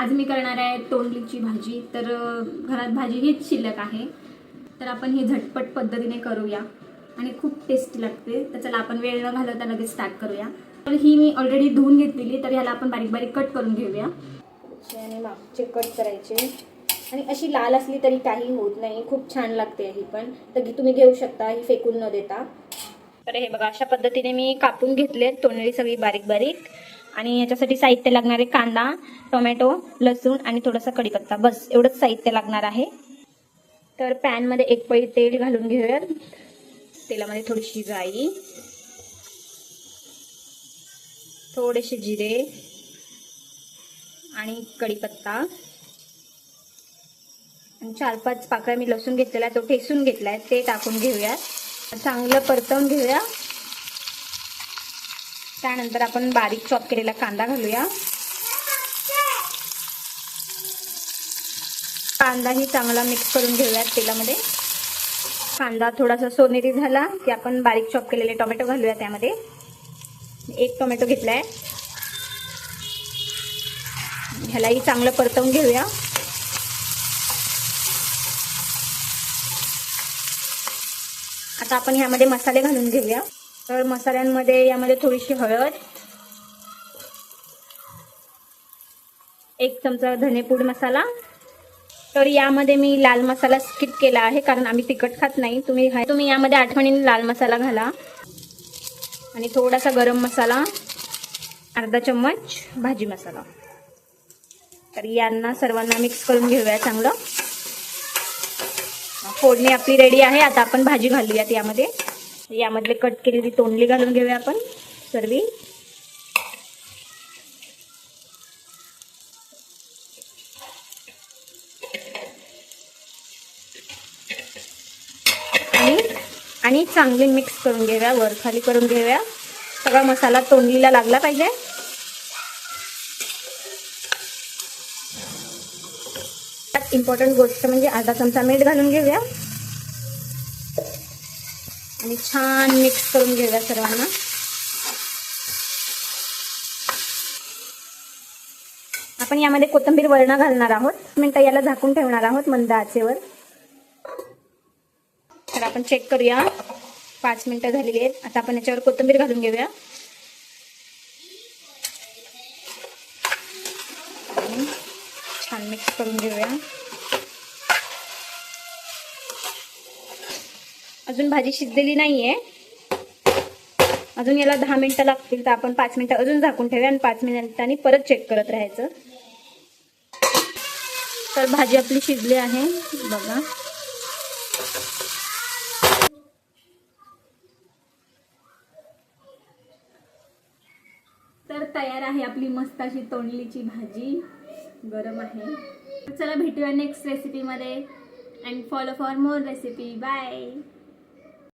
आज मी करणार आहे तोंडलीची भाजी। तर घरात भाजी हीच शिल्लक आहे, तर आपण ही झटपट पद्धतीने करूया आणि खूप टेस्टी लागते। तर चला आपण वेळ न घालवता लगेच स्टार्ट करूया। तर ही मी ऑलरेडी धुवून घेतलेली, तर ह्याला आपण बारीक बारीक कट करून घेऊया आणि मागचे कट करायचे। आणि अशी लाल असली तरी काही होत नाही, खूप छान लागते ही पण। तर तुम्ही घेऊ शकता ही फेकून न देता। तर हे बघा अशा पद्धतीने मी कापून घेतले तोंडली सगळी बारीक बारीक। आणि याच्यासाठी साहित्य लागणारे कांदा, टोमॅटो, लसूण आणि थोडासा कढीपत्ता, बस एवढंच साहित्य लागणार आहे। तर पॅन मध्ये एक पळी तेल घालून घेऊया। तेलामध्ये थोडीशी राई, थोडेसे जिरे आणि कढीपत्ता आणि 4-5 पाकळ्या मी लसूण घेतलेला आहे, तो ठेसून घेतलाय, ते टाकून घेऊया। चांगलं परतवून घेऊया। त्यानंतर आपण बारीक चॉप केलेला कांदा घालूया। कांदाही चांगला मिक्स करून घेऊया तेलामध्ये। कांदा थोडासा सोनेरी झाला की आपण बारीक चॉप केलेले टोमॅटो घालूया त्यामध्ये। एक टोमॅटो घेतलाय, ह्यालाही चांगलं परतवून घेऊया। आता आपण ह्यामध्ये मसाले घालून घेऊया। तर मसाल्यांमध्ये यामध्ये थोडीशी हळद, 1 चमचा धनेपूड मसाला। तर यामध्ये मी लाल मसाला स्किप केला आहे, कारण आम्ही तिखट खात नाही। तुम्ही यामध्ये आठवणीने लाल मसाला घाला। आणि थोडासा गरम मसाला, अर्धा चम्मच भाजी मसाला। तर यांना सर्वांना मिक्स करून घेऊया चांगलं। फोडणी आपली रेडी आहे। आता आपण भाजी घालूयात यामध्ये। यामधले कट केलेली तोंडली घालून घेऊया आपण सर्व। आणि चांगली मिक्स करून घेऊया, वर खाली करून घेऊया। सगळा मसाला तोंडलीला लागला पाहिजे। त्यात इम्पॉर्टंट गोष्ट म्हणजे अर्धा चमचा मीठ घालून घेऊया आणि छान मिक्स करून घेऊया सर्वांना। आपण यामध्ये कोथिंबीर वरण घालणार आहोत। 1 मिनिट याला झाकून ठेवणार आहोत मंद आचेवर। तर आपण चेक करूया, 5 मिनिटं झालेली आहेत। आता आपण याच्यावर कोथिंबीर घालून घेऊया। छान मिक्स करून घेऊया। अजून भाजी शिजलेली नाहीये, अजून याला 10 मिनिटं लागतील। तर आपण 5 मिनिटं अजून झाकून ठेवूया आणि 5 मिनिटांनी परत चेक करत राहायचं। तर भाजी आपली शिजली आहे बघा। तर तयार आहे आपली मस्त अशी तोंडलीची भाजी, गरम आहे। तर चला भेटूया नेक्स्ट रेसिपी मध्ये। And follow for more recipe. Bye.